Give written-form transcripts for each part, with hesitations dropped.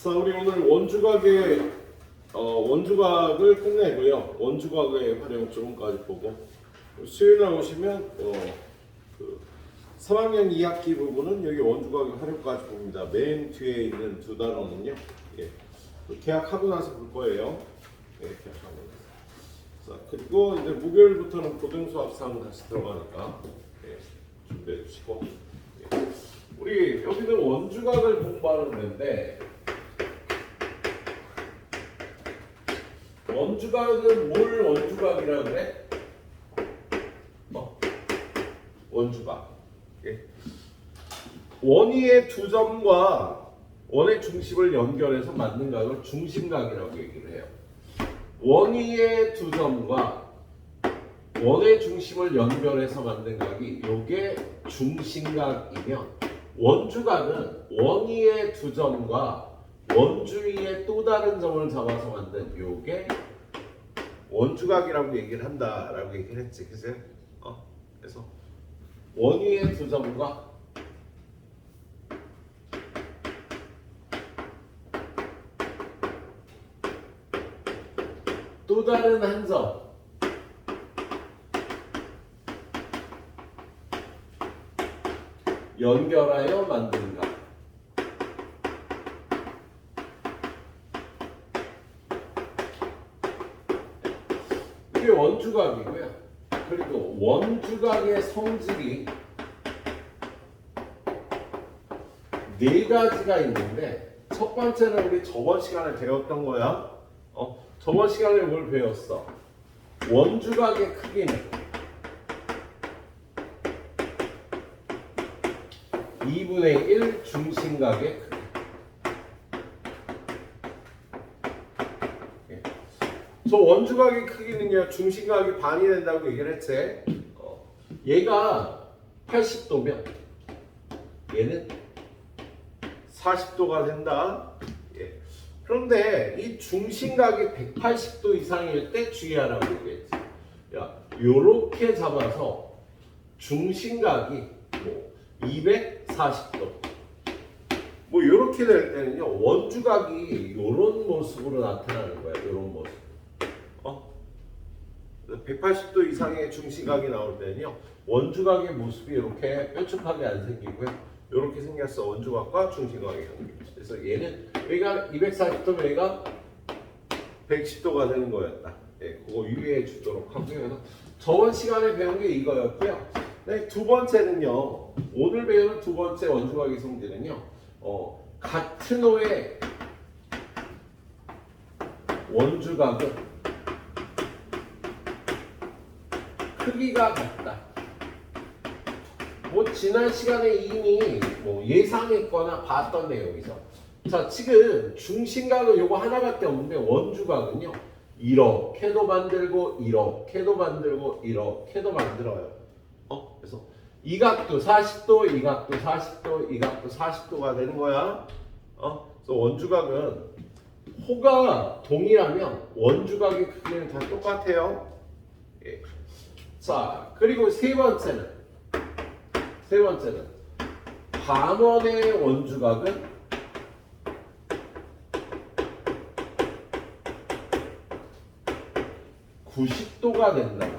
자, 우리 오늘 원주각을 끝내고요. 원주각의 활용 조금까지 보고 수요일날 오시면 그 3학년 2학기 부분은 여기 원주각의 활용까지 봅니다. 맨 뒤에 있는 두 단어는요. 예, 계약하고 나서 볼 거예요. 예, 계약하고 나서. 자, 그리고 이제 목요일부터는 고등수학상 다시 들어가니까 예, 준비해 주시고. 예. 우리 여기는 원주각을 공부하는 데인데 원주각은 뭘 원주각이라 그래? 원주각. 예. 원위의 두 점과 원의 중심을 연결해서 만든 각을 중심각이라고 얘기를 해요. 원위의 두 점과 원의 중심을 연결해서 만든 각이 요게 중심각이면 원주각은 원위의 두 점과 원주위의 또 다른 점을 잡아서 만든 요게 원주각이라고 얘기를 한다라고 얘기를 했지, 그죠? 그래서 원위의 두 점과 또 다른 한 점 연결하여 만든 각. 이게 원주각이고요. 그리고 원주각의 성질이 네 가지가 있는데 첫 번째는 우리 저번 시간에 배웠던 거야. 저번 시간에 뭘 배웠어? 원주각의 크기는 2분의 1 중심각의 크기. 저 원주각의 크기는요, 중심각이 반이 된다고 얘기를 했지. 얘가 80도면 얘는 40도가 된다. 예. 그런데 이 중심각이 180도 이상일 때 주의하라고 얘기했지. 야, 요렇게 잡아서 중심각이 240도 뭐 요렇게 될 때는요, 원주각이 요런 모습으로 나타나는 거야. 요런 모습. 180도 이상의 중심각이 나올 때는요, 원주각의 모습이 이렇게 뾰족하게 안 생기고요, 이렇게 생겼어. 원주각과 중심각의 관계. 그래서 얘는 여기가 240도면 얘가 110도가 되는 거였다. 예, 그거 유의해 주도록 하고요. 그래서 저번 시간에 배운 게 이거였고요. 네, 두 번째는요, 오늘 배우는 두 번째 원주각의 성질은요, 같은 호의 원주각은 크기가 같다. 지난 시간에 이미 예상했거나 봤던 내용이죠. 자, 지금 중심각은 요거 하나밖에 없는데 원주각은요, 이렇게도 만들고 이렇게도 만들고 이렇게도 만들어요. 그래서 이 각도 40도, 이 각도 40도, 이 각도 40도가 되는 거야. 그래서 원주각은 호가 동일하면 원주각의 크기는 다 똑같아요. 예. 자, 그리고 세 번째는 반원의 원주각은 (90도가) 된다는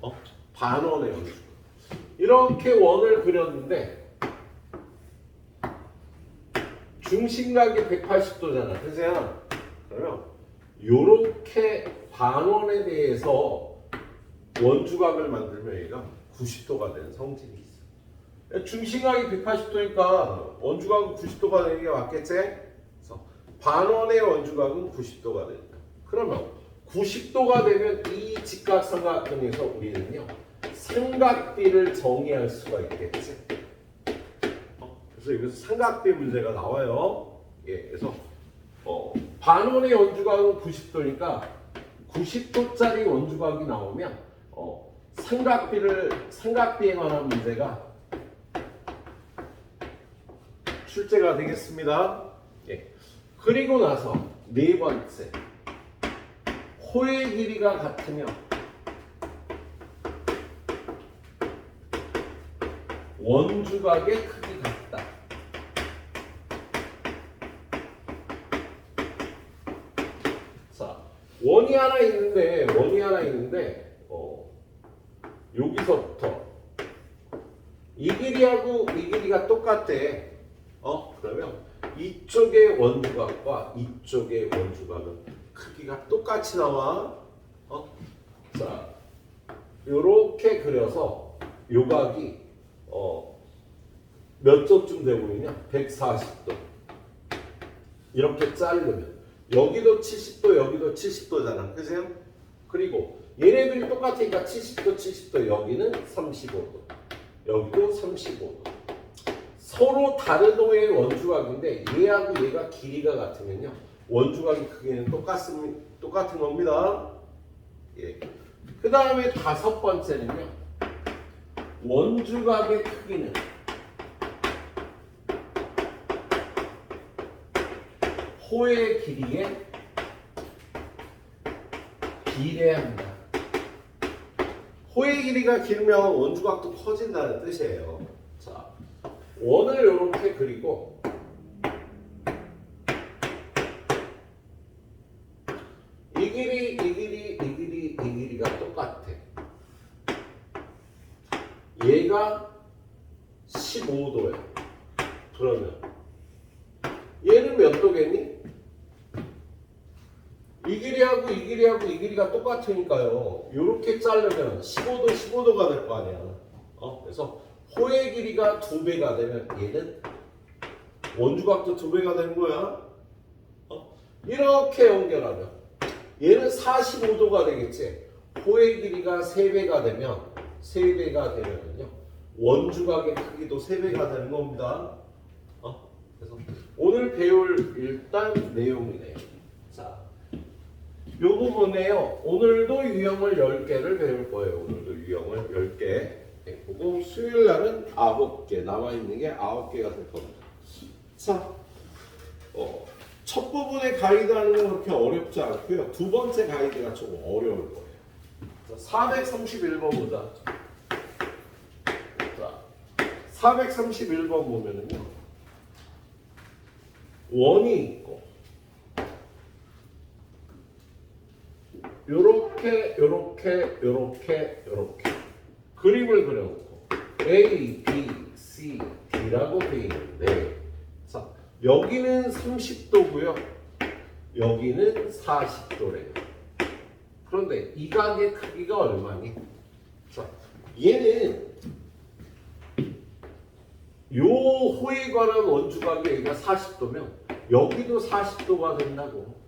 거. 반원의 원주각. 이렇게 원을 그렸는데 중심각이 180도잖아, 그죠? 그러면 요렇게 반원에 대해서 원주각을 만들면 얘가 90도가 되는 성질이 있어. 중심각이 180도니까 원주각은 90도가 되는 게 맞겠지? 그래서 반원의 원주각은 90도가 된다. 그러면 90도가 되면 이 직각삼각형에서 우리는요, 삼각비를 정의할 수가 있겠지. 그래서 여기서 삼각비 문제가 나와요. 예, 그래서 반원의 원주각은 90도니까 90도짜리 원주각이 나오면 삼각비에 관한 문제가 출제가 되겠습니다. 예. 그리고 나서 네 번째, 호의 길이가 같으면 원주각의 크기 같다. 원이 하나 있는데 여기서부터 이 길이하고 이 길이가 똑같대. 그러면 이쪽의 원주각과 이쪽의 원주각은 크기가 똑같이 나와. 자, 요렇게 그려서 요각이 몇 도쯤 돼 보이냐? 140도. 이렇게 자르면 여기도 70도, 여기도 70도잖아. 그죠? 그리고 얘네들이 똑같으니까 70도, 70도, 여기는 35도. 여기도 35도. 서로 다른 도의 원주각인데 얘하고 얘가 길이가 같으면요. 원주각의 크기는 똑같은 겁니다. 예. 그 다음에 다섯 번째는요. 원주각의 크기는 호의 길이에 비례합니다. 호의 길이가 길면 원주각도 커진다는 뜻이에요. 자, 원을 이렇게 그리고 이 길이가 똑같아. 얘가 15도야. 그러면 얘는 몇 도겠니? 이 길이가 똑같으니까요. 이렇게 자르면 15도가 될 거 아니야. 그래서 호의 길이가 2배가 되면 얘는 원주각도 2배가 되는 거야. 이렇게 연결하면 얘는 45도가 되겠지. 호의 길이가 3배가 되면요. 원주각의 크기도 3배가 되는 겁니다. 그래서 오늘 배울 일단 내용이네요. 자, 요 부분에요. 오늘도 유형을 10개를 배울 거예요. 오늘도 유형을 10개. 그리고 수요일 날은 9개. 남아있는 게 9개가 될 겁니다. 자, 첫 부분의 가이드 하는 건 그렇게 어렵지 않고요. 두 번째 가이드가 조금 어려울 거예요. 자, 431번 보자. 자, 431번 보면은요. 원이 있고 요렇게 그림을 그려놓고 A, B, C, D라고 되어 있는데 자, 여기는 30도고요. 여기는 40도래요. 그런데 이 각의 크기가 얼마니? 자, 얘는 요 호에 관한 원주각이 여기가 40도면 여기도 40도가 된다고.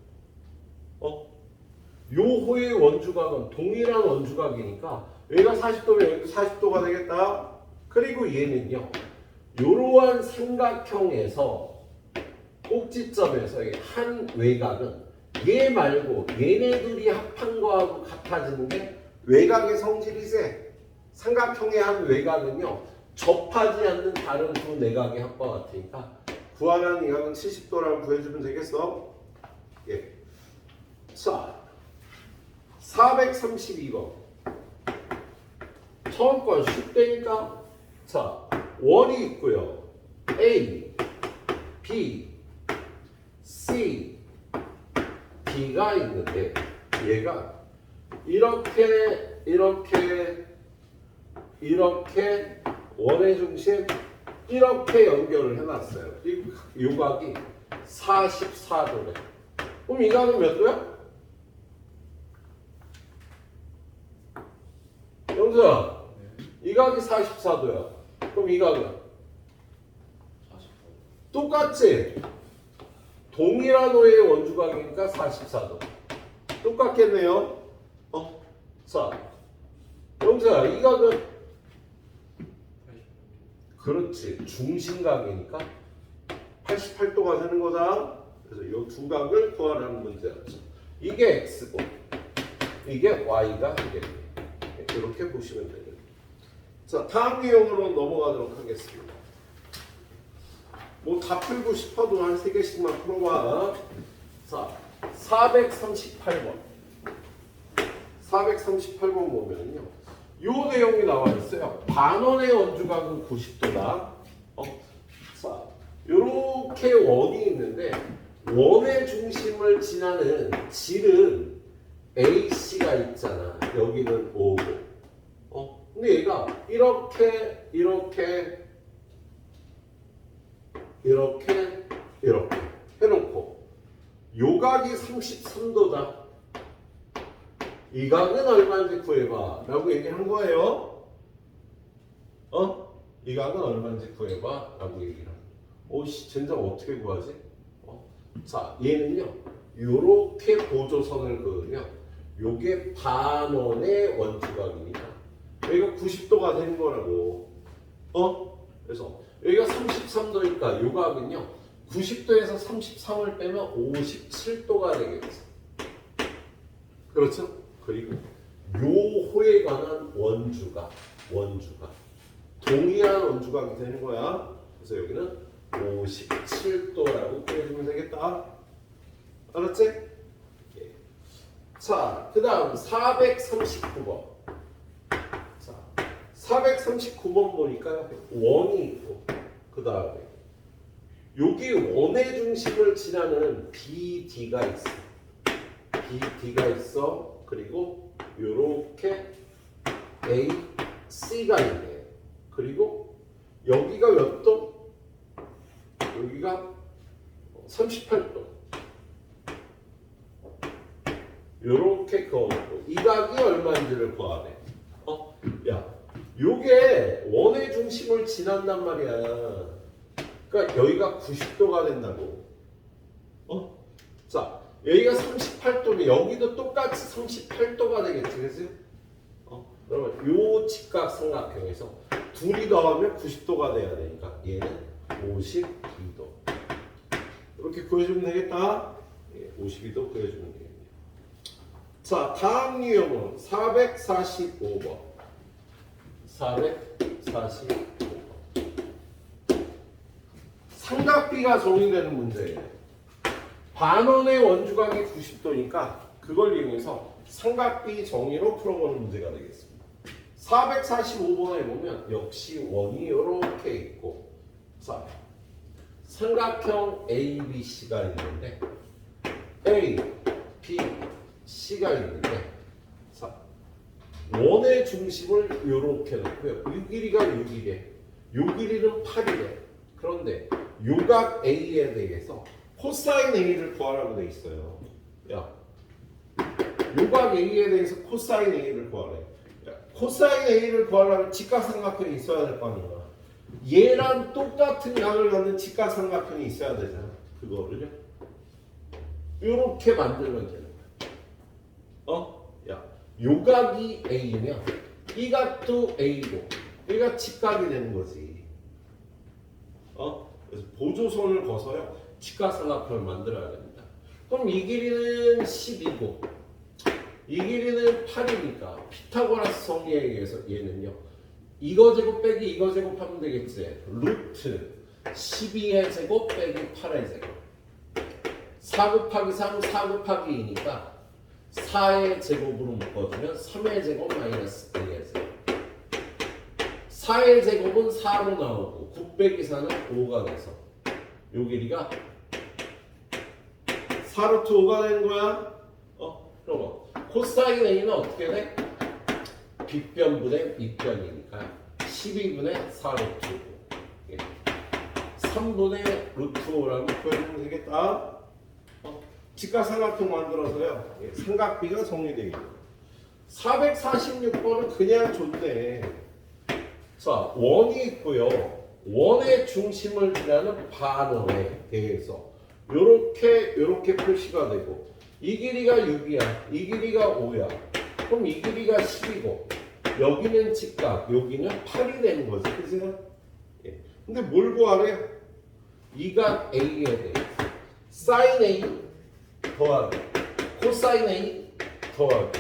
요 호의 원주각은 동일한 원주각이니까 여기가 40도면 여기도 40도가 되겠다. 그리고 얘는요. 요러한 삼각형에서 꼭지점에서의 한 외곽은 얘 말고 얘네 둘이 합한 거하고 같아지는 게 외곽의 성질이세. 삼각형의 한 외곽은요. 접하지 않는 다른 두 내각의 합과 같으니까 구하라는 이 각은 70도라고 구해주면 되겠어? 예. 자, 432번. 처음 건 쉽다니까. 자, 원이 있고요. A, B, C, D가 있는데 얘가 이렇게 원의 중심 이렇게 연결을 해놨어요. 이 각이 44도래. 그럼 이 각은 몇 도야? 영수야, 이 각이 44도야. 그럼 이 각은? 40도. 똑같지? 동일한 호의 원주각이니까 44도. 똑같겠네요. 자, 영수야, 이 각은? 그렇지. 중심각이니까 88도가 되는 거다. 그래서 이 두 각을 구하라는 문제였죠. 이게 X고 이게 Y가 되겠네요. 이렇게 보시면 되겠네요. 자, 다음 유형으로 넘어가도록 하겠습니다. 뭐 다 풀고 싶어도 한 3개씩만 풀어봐. 자, 438번. 438번 보면요. 요 내용이 나와 있어요. 반원의 원주각은 90도다. 자, 요렇게 원이 있는데 원의 중심을 지나는 질은 AC가 있잖아. 여기는 5고. 근데 얘가 이렇게 해놓고 요각이 33도다. 이 각은 얼마인지 구해봐 라고 얘기한 거예요. 이 각은 얼마인지 구해봐 라고 얘기를 합니다. 오씨 젠장 어떻게 구하지? 자 얘는요 요렇게 보조선을 그으면 요게 반원의 원주각입니다. 여기가 90도가 되는 거라고. 그래서 여기가 33도니까 요 각은요 90도에서 33을 빼면 57도가 되겠죠. 그렇죠? 그리고 요 호에 관한 원주각 동일한 원주각이 되는 거야. 그래서 여기는 57도라고 표해주면 되겠다. 알았지? 자, 그 다음 439번. 자, 439번 보니까 원이 있고 그 다음에 여기 원의 중심을 지나는 BD가 있어. BD가 있어. 그리고 요렇게 AC가 있네. 그리고 여기가 몇 도? 여기가 38도. 요렇게 그어놓고 이 각이 얼마인지를 구하래. 야, 요게 원의 중심을 지난단 말이야. 그러니까 여기가 90도가 된다고. 자, 여기가 38도면 여기도 똑같이 38도가 되겠지, 그치? 그러면 요 직각삼각형에서 둘이 더하면 90도가 돼야 되니까 얘는 52도. 이렇게 구해주면 되겠다. 52도 구해주면 되겠네요. 자, 다음 유형은 445번. 445번. 삼각비가 정의되는 문제예요. 반원의 원주각이 90도니까 그걸 이용해서 삼각비 정의로 풀어보는 문제가 되겠습니다. 445번에 보면 역시 원이 이렇게 있고, 자, 삼각형 ABC가 있는데 A, B, C가 있는데, 자, 원의 중심을 이렇게 놓고요. 이 길이가 이 길이에, 이 길이는 8이래. 그런데 요각 A에 대해서 코사인 A를 구하라고 돼 있어요. 야, 요각 A에 대해서 코사인 A를 구하래. 야, 코사인 A를 구하려면 직각삼각형이 있어야 될 거 아니야. 얘랑 똑같은 양을 갖는 직각삼각형이 있어야 되잖아. 그거를요. 요렇게 만들면 되는 거야. 야, 요각이 A면 이 각도 A고 얘가 직각이 되는 거지. 그래서 보조선을 거서요 직각삼각형을 만들어야 됩니다. 그럼 이 길이는 10이고 이 길이는 8이니까 피타고라스 정리에 의해서 얘는요 이거 제곱 빼기 이거 제곱하면 되겠지. 루트 12의 제곱 빼기 8의 제곱 4 곱하기 3 4 곱하기 2니까 4의 제곱으로 묶어주면 3의 제곱 마이너스 1의 제곱 4의 제곱은 4로 나오고 9 빼기 4는 5가 돼서 요 길이가 4루트 5가 되는 거야. 그럼 코사인 A는 어떻게 돼? 빗변분의 밑변이니까 12분의 4루트 5 3분의 루트 5라고 표현하면 되겠다. 직각삼각형 만들어서요 삼각비가 정리되겠고 446번은 그냥 좋네. 자, 원이 있고요. 원의 중심을 지나는 반원에 대해서 요렇게 표시가 되고 이 길이가 6이야. 이 길이가 5야. 그럼 이 길이가 10이고 여기는 직각, 여기는 8이 되는 거지. 그죠? 근데 뭘 구하래? 이각 A에 대해서 사인 A 더하기 코사인 A 더하기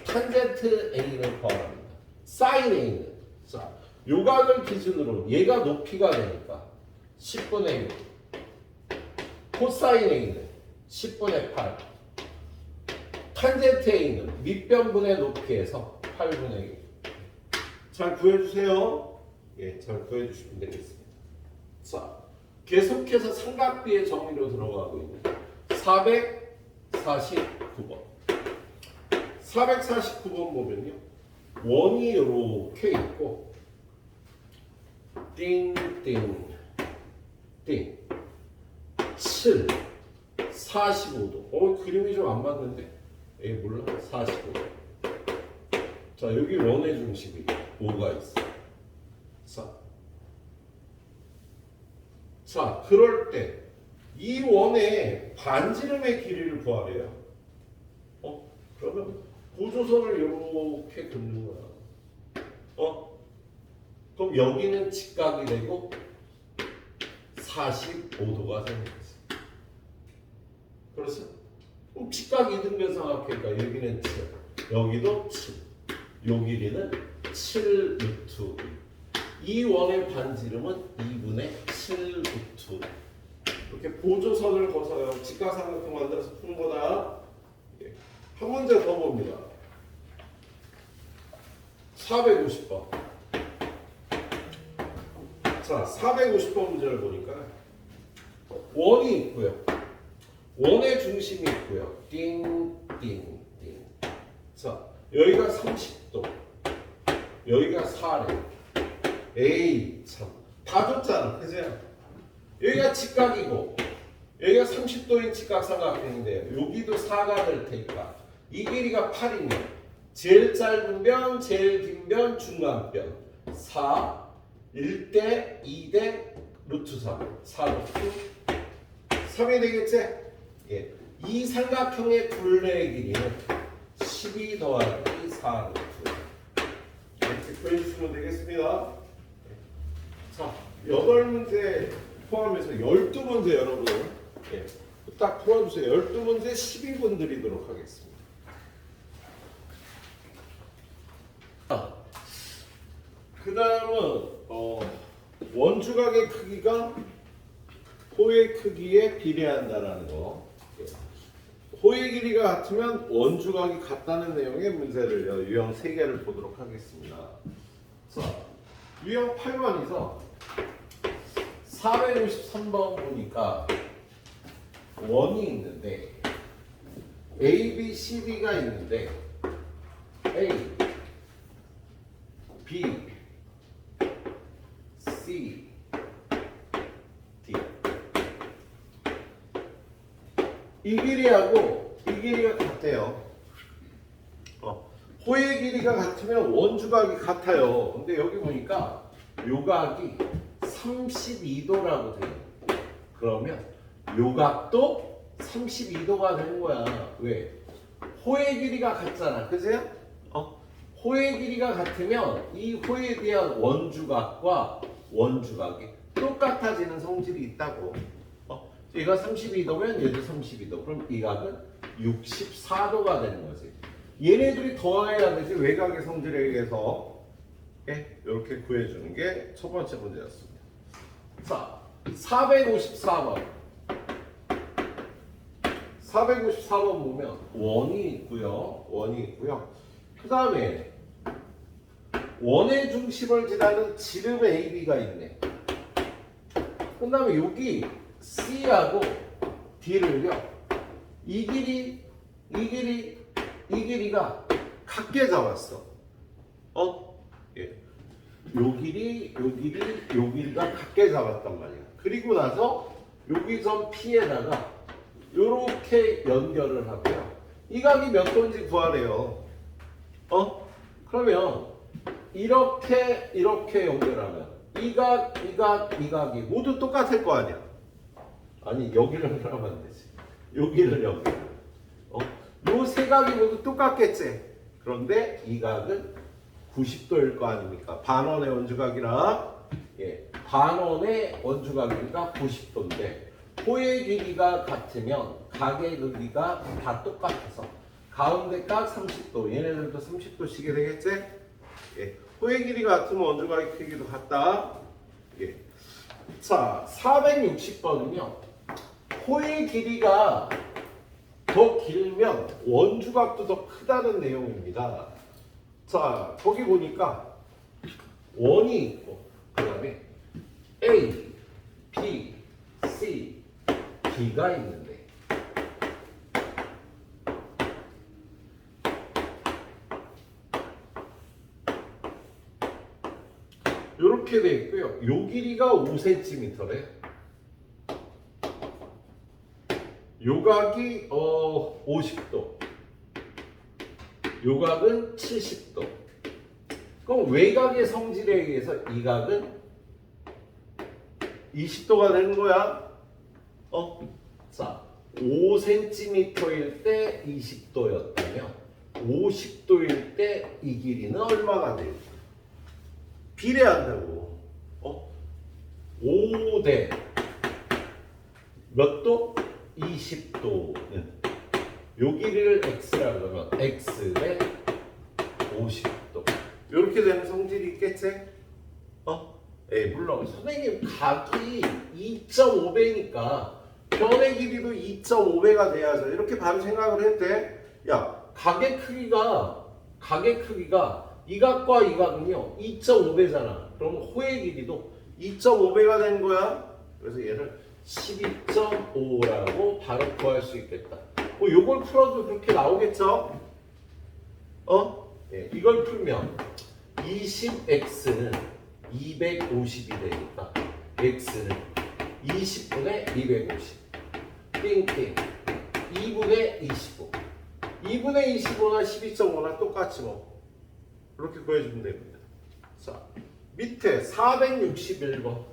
탄젠트 A를 구합니다. 사인 A는 자, 요각을 기준으로 얘가 높이가 되니까 10분의 6 코사인 A는 10분의 8 탄젠트 A는 밑변분의 높이에서 8분의 6 잘 구해주세요. 잘 구해주시면 되겠습니다. 자, 계속해서 삼각비의 정의로 들어가고 있는 449번 449번 보면요. 원이 이렇게 있고 띵띵띵 7 45도. 그림이 좀 안 맞는데. 몰라. 45도. 자, 여기 원의 중심이 뭐가 있어? 자, 그럴 때 이 원의 반지름의 길이를 구하래요. 그러면 보조선을 이렇게 긋는 거야. 그럼 여기는 직각이 되고 45도가 되는 거지. 그렇죠? 그럼 직각 이등변 삼각형이니까 여기는 7, 여기도 7, 요 길이는 7 루트. 이 원의 반지름은 2분의 7 루트. 이렇게 보조선을 거서요. 직각삼각형 만들어서 푸는 거다. 한 문제 더 봅니다. 450번. 자, 450번 문제를 보니까 원이 있고요. 원의 중심이 있고요. 띵띵띵. 자, 여기가 30도. 여기가 4래. 에이 참. 다 줬잖아. 그죠? 여기가 직각이고 여기가 30도인 직각삼각형인데 여기도 4가 될 테니까 이 길이가 8이면 제일 짧은 변, 제일 긴 변, 중간 변 4, 1대 2대 루트 3 4 루트 3이 되겠지? 예. 이 삼각형의 굴레의 길이는 12 더하기 4 루트 이렇게 구해주시면 되겠습니다. 자, 8문제 포함해서 12문제 여러분 딱 풀어주세요. 12문제 12분 드리도록 하겠습니다. 그 다음은 원주각의 크기가 호의 크기에 비례한다라는 거. 호의 길이가 같으면 원주각이 같다는 내용의 문제를 유형 3개를 보도록 하겠습니다. 자, 유형 8번에서 453번 보니까 원이 있는데 A, B, C, D가 있는데 A, B, C, D 이 길이하고 이 길이가 같대요. 호의 길이가 같으면 원주각이 같아요. 근데 여기 보니까 요각이 32도라고 돼요. 그러면 요각도 32도가 되는 거야. 왜? 호의 길이가 같잖아. 그죠? 호의 길이가 같으면 이 호에 대한 원주각과 원주각이 똑같아지는 성질이 있다고. 얘가 32도면 얘도 32도. 그럼 이 각은 64도가 되는 거지. 얘네들이 더해야 되지. 외곽의 성질에 의해서 이렇게 구해주는 게 첫 번째 문제였습니다. 자, 454번. 454번 보면 원이 있고요. 원이 있고요. 그 다음에 원의 중심을 지나는 지름 AB가 있네. 그 다음에 여기 C하고 D를요. 이 길이가 같게 잡았어. 요 길이가 같게 잡았단 말이야. 그리고 나서 여기 점 P에다가 요렇게 연결을 하고요. 이 각이 몇 도인지 구하래요. 그러면 이렇게 연결하면 이 각이 모두 똑같을 거 아니야. 아니 여기를 연결하면 안 되지. 여기를 연결. 요 세 각이 모두 똑같겠지. 그런데 이 각은 90도일 거 아닙니까? 반원의 원주각이라 반원의 원주각이니까 90도인데 호의 길이가 같으면 각의 크기가 다 똑같아서 가운데 각 30도 얘네들도 30도씩이 되겠지? 호의 길이가 같으면 원주각의 크기도 같다. 자, 460번은요. 호의 길이가 더 길면 원주각도 더 크다는 내용입니다. 자, 거기 보니까 원이 있고 그 다음에 A, B, C, D가 있는데 이렇게 돼 있고요. 요 길이가 5cm래. 요 각이 50도. 요 각은 70도. 그럼 외곽의 성질에 의해서 이 각은 20도가 되는 거야. 자, 5cm일 때 20도였다면 50도일 때 이 길이는 얼마가 될지 비례한다고. 5대 몇 도? 20도는 요 길이를 x라고 그러면 x 대 50도. 이렇게 되는 성질이 있겠지? 물론 선생님 각이 2.5배니까 변의 길이도 2.5배가 돼야죠. 이렇게 바로 생각을 해도 돼. 야, 각의 크기가 이 각과 이 각은요 2.5배잖아. 그럼 호의 길이도 2.5배가 되는 거야. 그래서 얘를 12.5라고 바로 구할 수 있겠다. 요걸 풀어도 그렇게 나오겠죠? 이걸 풀면 20x는 250이 되니까 x는 20분의 250 띵띵 2분의 25 2분의 25나 12.5나 똑같지 뭐. 이렇게 구해주면 됩니다. 자, 밑에 461번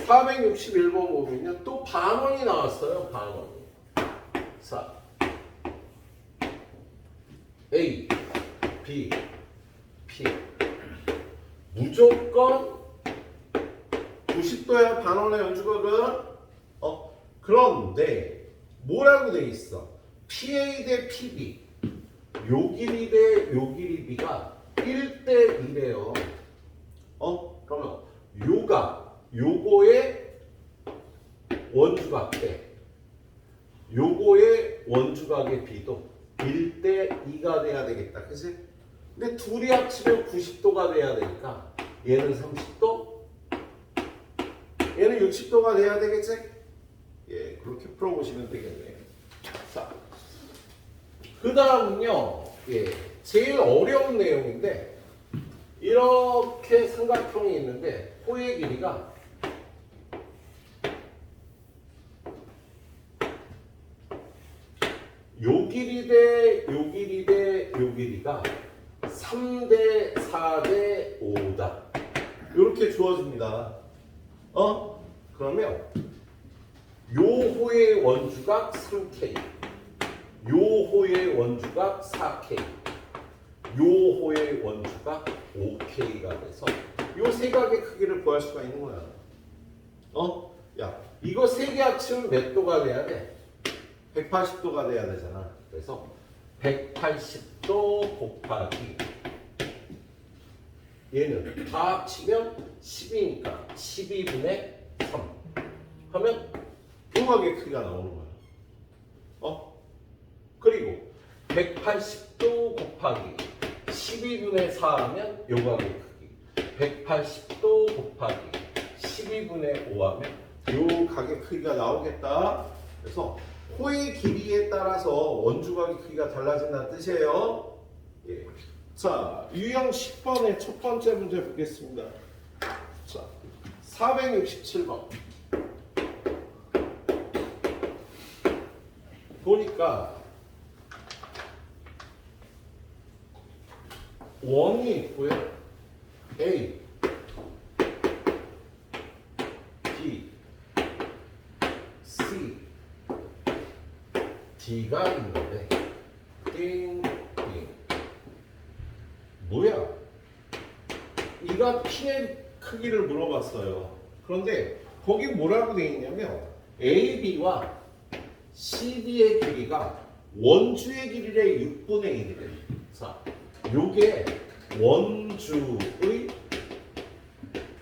461번 보면요 또 반원이 나왔어요. 반원이. 자, A, B, P 무조건 90도야 반원의 연주각은. 그런데 뭐라고 돼 있어? PA 대 PB 요 길이 대 요 길이 B가 1대 1이에요. 그러면 요거의 원주각 대 요거의 원주각의 B도 1대 2가 돼야 되겠다. 그치? 근데 둘이 합치면 90도가 돼야 되니까 얘는 30도 얘는 60도가 돼야 되겠지? 예, 그렇게 풀어보시면 되겠네요. 자, 그 다음은요, 제일 어려운 내용인데, 이렇게 삼각형이 있는데, 호의 길이가 요 길이 대 요 길이 대 요 길이가 3대 4대 5다. 이렇게 주어집니다. 그러면 요 호의 원주각 3K, 요 호의 원주각 4K, 요 호의 원주각 5K가 돼서 요 세 각의 크기를 구할 수가 있는 거야. 야, 이거 세 개 합치면 몇 도가 돼야 돼? 180도가 돼야 되잖아. 그래서 180도 곱하기 얘는 다 합치면 10이니까 12분의 3 하면 요 각의 크기가 나오는 거야. 그리고 180도 곱하기 12분의 4 하면 요 각의 크기 180도 곱하기 12분의 5 하면 요 각의 크기가 나오겠다. 그래서 호의 길이에 따라서 원주각의 크기가 달라진다는 뜻이에요. 예. 자, 유형 10번의 첫 번째 문제 보겠습니다. 자, 467번. 보니까 원이 있고요. A, B, C, D가 있는데 띵띵 뭐야? 이가 P의 크기를 물어봤어요. 그런데 거기 뭐라고 되어 있냐면 AB와 CD의 길이가 원주의 길이의 6분의 1이래. 자, 요게 원주의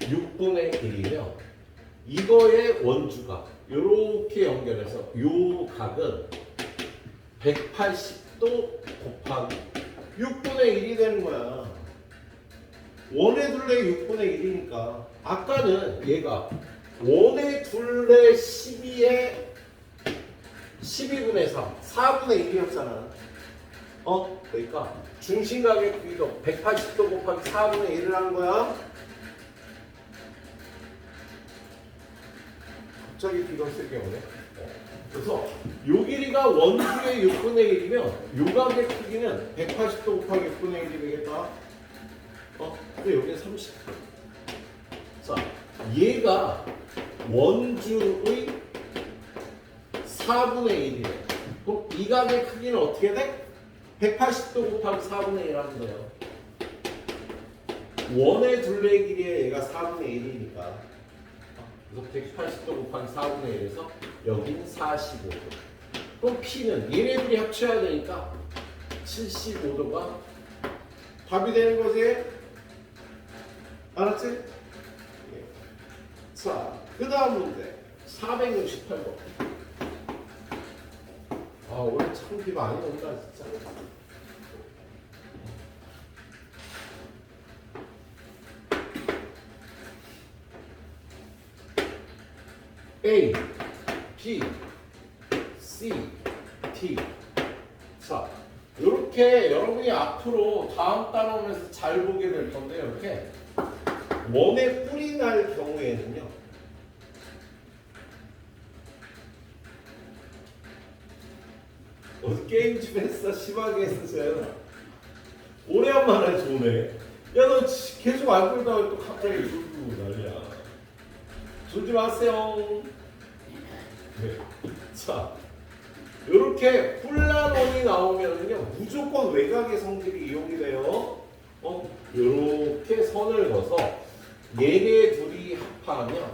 6분의 1이면 이거의 원주가 요렇게 연결해서 요 각은 180도 곱하기 6분의 1이 되는 거야. 원의 둘레 6분의 1이니까 아까는 얘가 원의 둘레 12에 12분의 3, 4분의 1이었잖아. 그러니까 중심각의 크기도 180도 곱하기 4분의 1을 하는 거야. 갑자기 비가 세게 오네. 그래서 요 길이가 원주의 6분의 1이면 요 각의 크기는 180도 곱하기 6분의 1이 되겠다. 근데 여기는 30도. 자, 얘가 원주의 4분의 1이래. 그럼 이 각의 크기는 어떻게 돼? 180도 곱하기 4분의 1 하는 거예요. 원의 둘레 길이에 얘가 4분의 1이니까. 그래서 180도 곱하기 4분의 1에서 여기는 45도. 그럼 P는 얘네들이 합쳐야 되니까 75도가 답이 되는 거지? 알았지? 예. 자, 그 다음 문제 468번. 아, 오늘 참 비 많이 온다 진짜. A, B, C, D. 자, 이렇게 여러분이 앞으로 다음 단원에서 잘 보게 될 건데요. 이렇게 원의 뿔이 날 경우에는요. 게임 좀 했어? 심하게 했었어요. 오래간만에 좋네. 야, 너 계속 알고 있다가 또 갑자기 졸고 난리야. 졸지 마세요. 네. 자, 이렇게 뿔란원이 나오면은요 무조건 외곽의 성질이 이용이 돼요. 이렇게 선을 그어서 얘네 둘이 합하면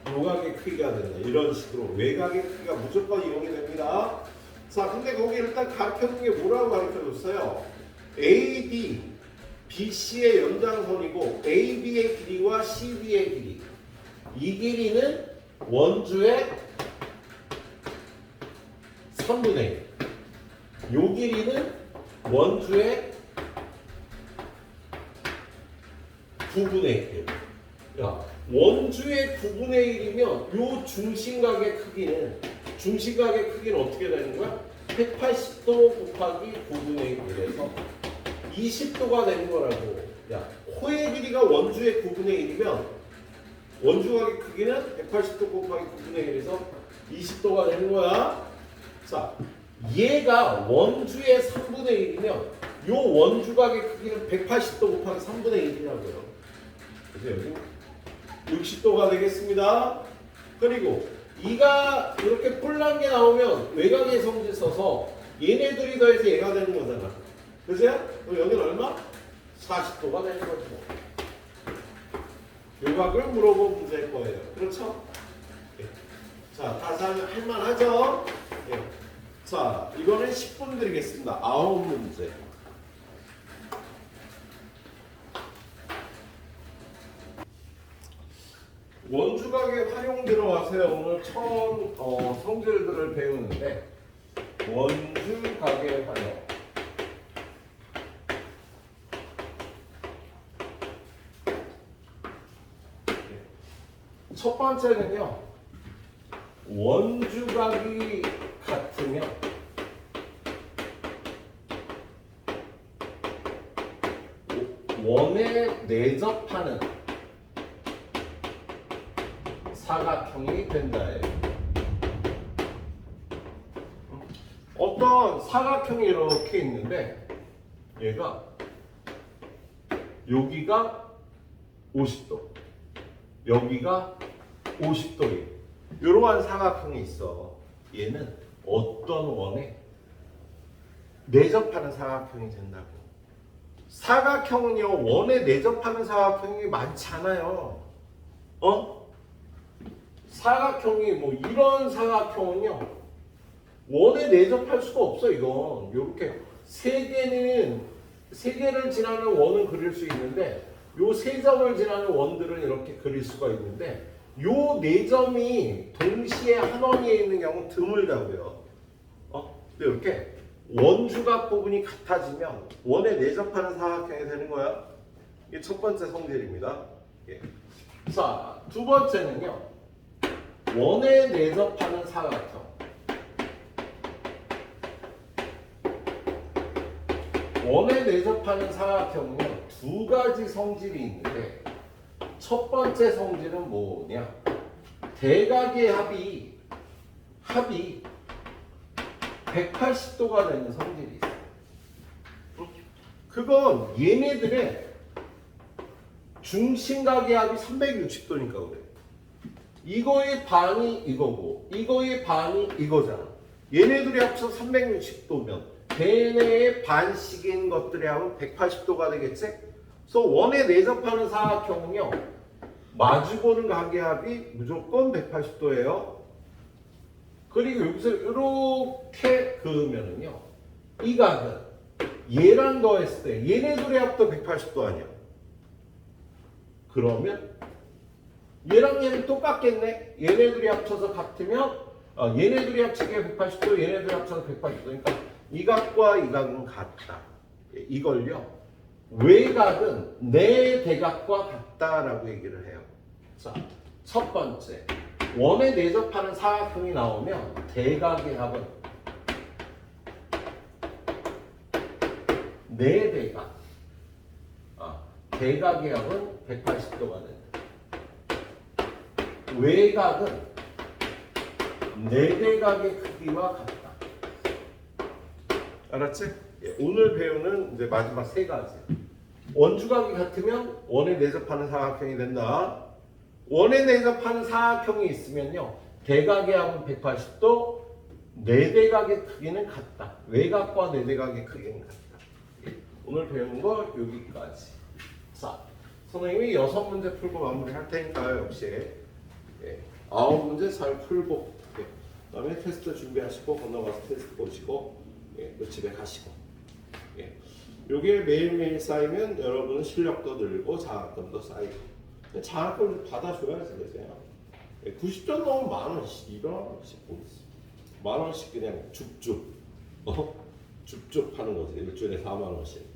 요각의 크기가 된다. 이런 식으로 외곽의 크기가 무조건 이용이 됩니다. 자, 근데 거기 일단 가르쳐준 게 뭐라고 가르쳐줬어요? AD, BC의 연장선이고 AB의 길이와 CB의 길이. 이 길이는 원주의 3분의 1. 요 길이는 원주의 9분의 1. 야, 원주의 9분의 1이면 요 중심각의 크기는 어떻게 되는 거야? 180도 곱하기 9분의 1에서 20도가 되는 거라고. 야, 코의 길이가 원주의 9분의 1이면 원주각의 크기는 180도 곱하기 9분의 1에서 20도가 되는 거야. 자, 얘가 원주의 3분의 1이면 요 원주각의 크기는 180도 곱하기 3분의 1이라고요. 그래서 여기 60도가 되겠습니다. 그리고 이가 이렇게 뿔난 게 나오면 외곽의 성질 써서 얘네들이 더해서 얘가 되는 거잖아. 그죠? 그럼 여기는 얼마? 40도가 되는 거죠. 요각을 물어본 문제일 거예요. 그렇죠? 예. 자, 다시 하면 할만하죠? 예. 자, 이거는 10분 드리겠습니다. 9문제. 원주각의 활용 들어와서요. 오늘 처음 성질들을 배우는데 원주각의 활용. 첫 번째는요. 원주각이 같으면 원에 내접하는 사각형이 된다예요. 어떤 사각형이 이렇게 있는데 얘가 여기가 50도, 여기가 50도예요. 이러한 사각형이 있어. 얘는 어떤 원에 내접하는 사각형이 된다고. 사각형은요 원에 내접하는 사각형이 많지 않아요. 사각형이 뭐 이런 사각형은요 원에 내접할 수가 없어. 이건 이렇게 세 개를 지나는 원은 그릴 수 있는데 요 세 점을 지나는 원들은 이렇게 그릴 수가 있는데 요 네 점이 동시에 한 원위에 있는 경우는 드물다고요. 근데 이렇게 원주각 부분이 같아지면 원에 내접하는 사각형이 되는 거야. 이게 첫 번째 성질입니다. 예. 자, 두 번째는요. 원에 내접하는 사각형. 원에 내접하는 사각형은요 두 가지 성질이 있는데 첫 번째 성질은 뭐냐? 대각의 합이 180도가 되는 성질이 있어요. 그건 얘네들의 중심각의 합이 360도니까 그래. 이거의 반이 이거고 이거의 반이 이거잖아. 얘네들이 합쳐 360도면 걔네의 반씩인 것들의 합은 180도가 되겠지? 그래서 원에 내접하는 사각형은요 마주보는 각의 합이 무조건 180도예요. 그리고 여기서 이렇게 그으면은요 이 각은 얘랑 더했을 때 얘네들의 합도 180도 아니야. 그러면 얘랑 얘는 똑같겠네. 얘네들이 합쳐서 같으면 얘네들이 합치기에 180도 얘네들이 합쳐서 180도. 그러니까 이 각과 이 각은 같다. 이걸요 외각은 내 대각과 같다라고 얘기를 해요. 자, 첫 번째 원에 내접하는 사각형이 나오면 대각의 합은 내 대각 대각의 합은 180도가 된다. 외각은 내 대각의 크기와 같다. 알았지? 오늘 배우는 이제 마지막 세 가지. 원주각이 같으면 원에 내접하는 사각형이 된다. 원에 내접하는 사각형이 있으면요 대각의 합은 180도, 내대각의 크기는 같다. 외각과 내대각의 크기는 같다. 오늘 배운 거 여기까지. 자, 선생님이 6문제 풀고 마무리할 테니까요. 역시 9문제 잘 풀고 그 다음에 테스트 준비하시고 건너가서 테스트 보시고 또 집에 가시고 요게 매일매일 쌓이면 여러분은 실력도 늘고 장학금도 쌓이고 장학금을 받아줘야지 되세요. 90점 넘으면 만원씩 200원씩 보냈어. 만원씩 그냥 줍줍 줍줍 하는 거지. 일주일에 4만원씩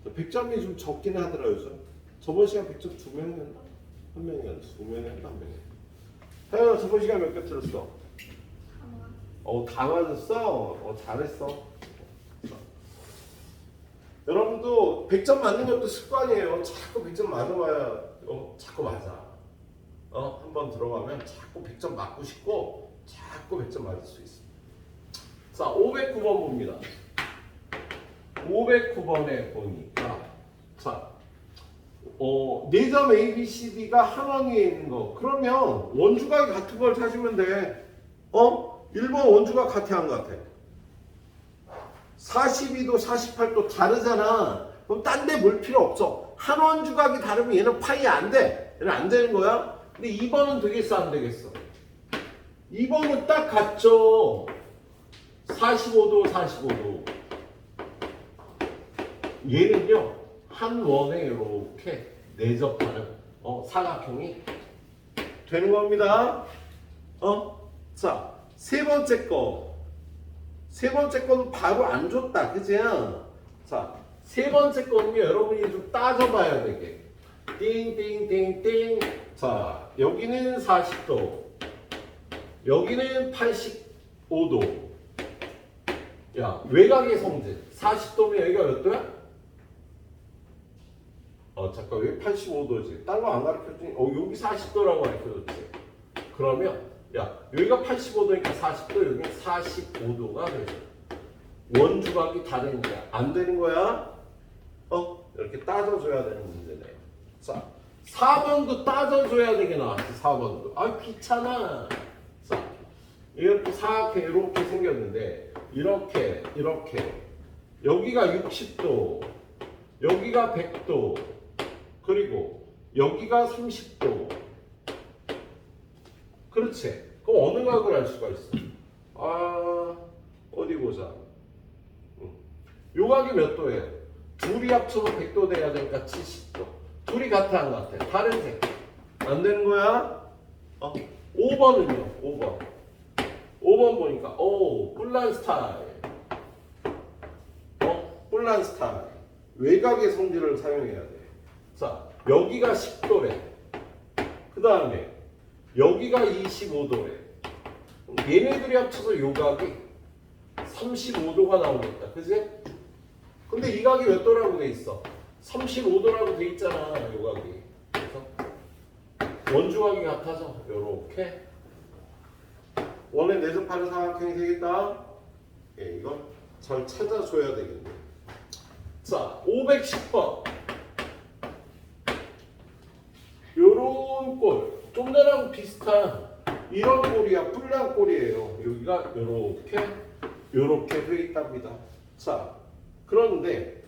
100점이 좀 적긴 하더라고요. 저번 시간 100점 2명이었나? 1명이었나? 2명이었나? 1명이었나? 태연아 저번 시간 몇 개 틀었어? 다 맞았어? 잘했어. 여러분도 100점 맞는 것도 습관이에요. 자꾸 100점 맞아봐야 자꾸 맞아. 한번 들어가면 자꾸 100점 맞고 싶고 자꾸 100점 맞을 수 있어. 자, 509번 봅니다. 509번에 보니까 자, 4점 A, B, C, D가 항원위에 있는 거. 그러면 원주각이 같은 걸 찾으면 돼. 1번 원주각 같아 안 같아? 42도 48도 다르잖아. 그럼 딴 데 볼 필요 없어. 한 원주각이 다르면 얘는 파이 안 돼. 얘는 안 되는 거야. 근데 2번은 되겠어 안 되겠어? 2번은 딱 같죠. 45도 45도. 얘는요 한 원에 이렇게 내접하는 사각형이 되는 겁니다. 자, 세 번째 거는 바로 안 줬다, 그지? 자, 세 번째 거는요 여러분이 좀 따져봐야 되게. 띵띵띵띵. 자, 여기는 40도, 여기는 85도. 야, 외곽의 성질 40도면 여기가 몇 도야? 잠깐 왜 85도지? 딴 거 안 가르쳐주니? 여기 40도라고 가르쳐줬지. 그러면 야, 여기가 85도니까 40도, 여기는 45도가 되죠. 원주각이 다르니까 안 되는 거야? 이렇게 따져줘야 되는 문제네요. 자, 4번도 따져줘야 되게 나왔어. 4번도. 귀찮아. 자, 이렇게 사각형 이렇게 생겼는데 이렇게 여기가 60도, 여기가 100도, 그리고 여기가 30도. 그렇지. 그럼 어느 각을 알 수가 있어? 어디 보자. 요 각이 몇 도예요? 둘이 합쳐서 100도 돼야 되니까 70도. 둘이 같아 안 같아? 다른 색. 안 되는 거야? 5번은요? 5번 보니까 뿔난 스타일. 뿔난 스타일. 외곽의 성질을 사용해야 돼. 자, 여기가 10도래. 그 다음에 여기가 25도래. 얘네들이 합쳐서 요각이 35도가 나오겠다. 그지? 근데 이 각이 몇 도라고 돼 있어? 35도라고 돼 있잖아. 이 각이. 그래서 원주각이 같아서 요렇게 원의 내접하는 삼각형이 되겠다. 예, 이건 잘 찾아줘야 되겠네. 자, 510번. 요런 꼴. 좀 전랑 비슷한 이런 꼴이야. 뿔난 꼴이에요. 여기가 요렇게 돼 있답니다. 자, 그런데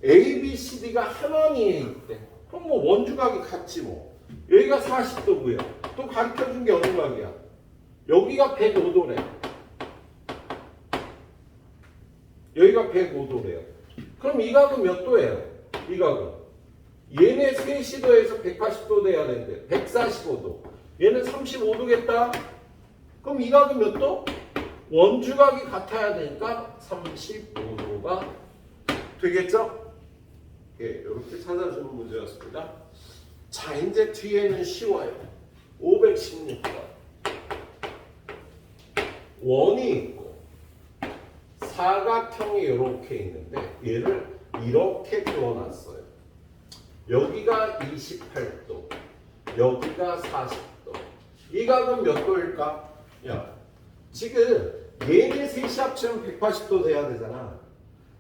A, B, C, D가 하나니에 있대. 그럼 뭐 원주각이 같지 뭐. 여기가 40도고요. 또 가르쳐준 게 어느 각이야? 여기가 105도래. 여기가 105도래요. 그럼 이 각은 몇 도예요? 이 각은 얘네 3시도에서 180도 돼야 되는데 145도. 얘는 35도겠다. 그럼 이 각은 몇 도? 원주각이 같아야 되니까 35도가 되겠죠? 예, 이렇게 찾아주는 문제였습니다. 자, 이제 뒤에는 쉬워요. 516번. 원이 있고 사각형이 이렇게 있는데 얘를 이렇게 그어놨어요. 여기가 28도, 여기가 40도. 이 각은 몇 도일까? 야, 지금 얘네 셋이 합치면 180도 돼야 되잖아.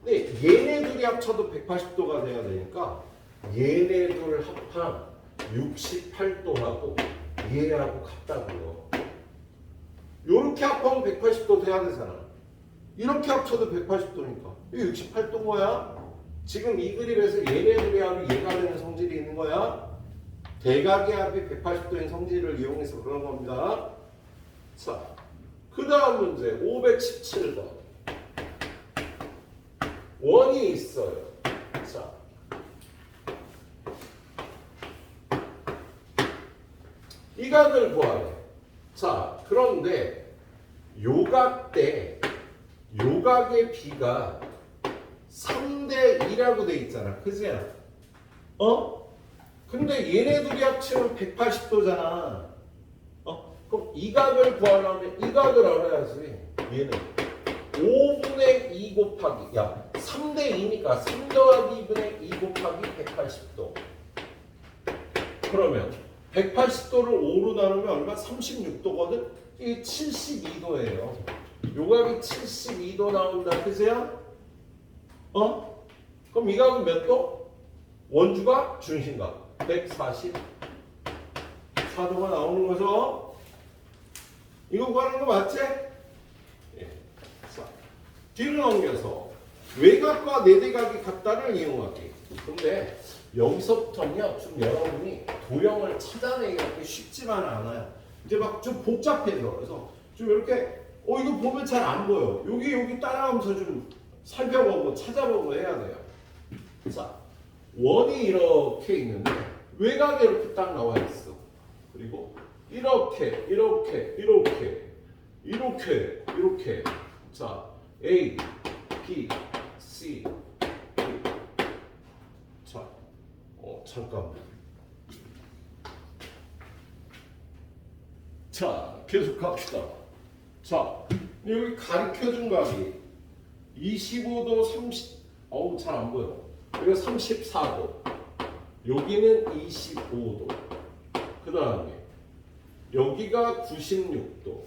근데 얘네 둘이 합쳐도 180도가 돼야 되니까 얘네 둘 합한 68도하고 얘하고 같다고요. 이렇게 합하면 180도 돼야 되잖아. 이렇게 합쳐도 180도니까 이게 68도인 거야. 지금 이 그림에서 얘네 둘의 합이 얘가 되는 성질이 있는 거야. 대각의 합이 180도인 성질을 이용해서 그런 겁니다. 자, 그 다음 문제 517번. 원이 있어요. 자, 이 각을 구하래. 자, 그런데 요각 때 요각의 비가 3대 2라고 돼 있잖아. 그지? 근데 얘네 둘이 합치면 180도잖아. 그럼 이 각을 구하려면 이 각을 알아야지. 얘는 5분의 2 곱하기 3대 2니까 3 더하기 2분의 2 곱하기 180도. 그러면 180도를 5로 나누면 얼마? 36도거든? 이게 72도예요. 요각이 72도 나온다. 그세요? 그럼 이 각은 몇 도? 원주각, 중심각. 144도가 나오는 거죠? 이거 구하는 거 맞지? 예. 자, 뒤로 넘겨서 외곽과 내대각이 같다를 이용하기. 근데 여기서부터는요, 좀 여러분이 도형을 찾아내기 쉽지만 않아요. 이제 막 좀 복잡해져. 그래서 좀 이렇게, 이거 보면 잘 안 보여. 여기 따라가면서 좀 살펴보고 찾아보고 해야 돼요. 자, 원이 이렇게 있는데, 외곽이 이렇게 딱 나와 있어. 그리고 이렇게. 자, A, B, C, D. 자, 잠깐만. 자, 계속 갑시다. 자, 여기 가르쳐준 각이 25도, 30, 잘 안 보여. 여기가 34도. 여기는 25도. 그 다음에 여기가 96도.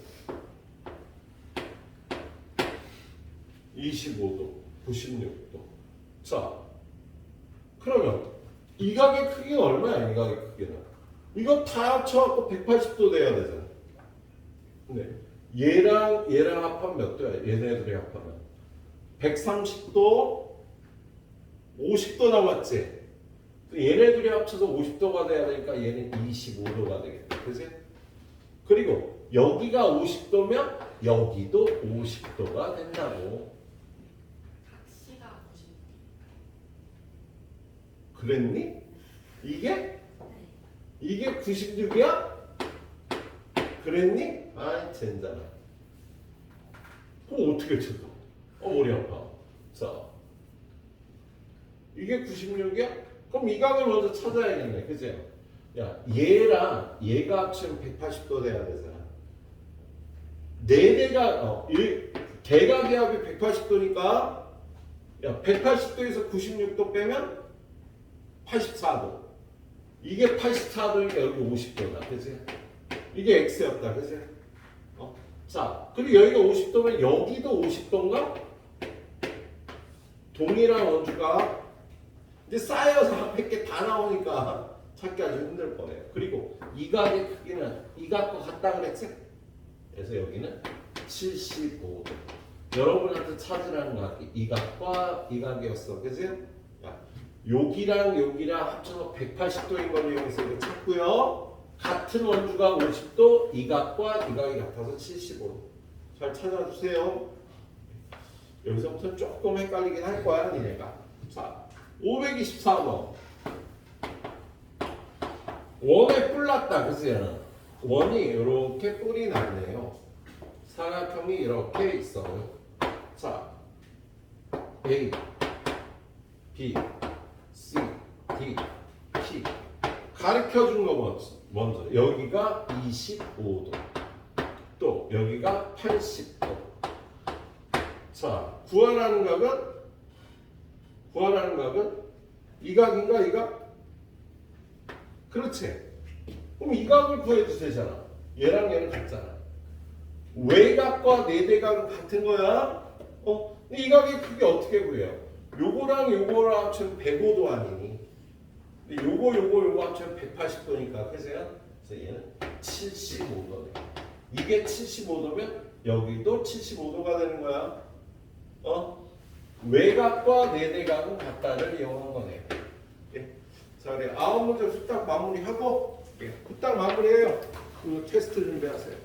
25도, 96도. 자, 그러면 이 각의 크기는 얼마야? 이 각의 크기는. 이거 다 합쳐갖고 180도 돼야 되잖아. 네. 얘랑 합하면 몇 도야? 얘네들이 합하면 130도, 50도 남았지? 얘네들이 합쳐서 50도가 돼야 되니까 얘는 25도가 되겠다. 그치? 그리고 여기가 50도면 여기도 50도가 된다고. 각시가 50도. 그랬니? 이게? 네. 이게 96이야? 그랬니? 아이 젠장아. 그럼 어떻게 찾아? 머리 아파. 자, 이게 96이야? 그럼 이 각을 먼저 찾아야겠네. 그치? 야, 얘랑 얘가 합치면 180도 돼야 되잖아. 네 대가 대각의 합이 180도니까 야 180도에서 96도 빼면 84도. 이게 84도니까 여기 50도다. 그치? 이게 x였다. 그치? 자, 그리고 여기가 50도면 여기도 50도인가? 동일한 원주가 이제 쌓여서 앞에 게 다 나오니까 찾기 아주 힘들 거예요. 그리고 이 각의 크기는 이 각과 같다 그랬지? 그래서 여기는 75도. 여러분한테 찾으라는 각이 이 각과 이 각이었어. 그치? 야, 여기랑 여기랑 합쳐서 180도인 걸 이용해서 이거 찾고요. 같은 원주가 50도, 이 각과 이 각이 같아서 75도. 잘 찾아주세요. 여기서부터 조금 헷갈리긴 할 거야, 니네가. 자, 524번. 원에 뿔 났다, 그치? 원이 이렇게 뿔이 났네요. 사각형이 이렇게 있어요. 자, A, B, C, D, P. 가르쳐 준 거 먼저. 여기가 25도. 또 여기가 80도. 자, 구하라는 각은 이 각인가 이 각? 그렇지. 그럼 이 각을 구해도 되잖아. 얘랑 얘는 같잖아. 외각과 내대각은 같은 거야. 근데 이 각의 크기 어떻게 구해요? 요거랑 요거랑 합치면 105도 아니니? 근데 요거 합치면 180도니까 그래서요. 그래서 얘는 75도네. 이게 75도면 여기도 75도가 되는 거야. 외각과 내대각은 같다를 이용한 거네요. 예. 자, 그래 9문제 후딱 마무리하고 후딱 마무리해요. 그 테스트 준비하세요.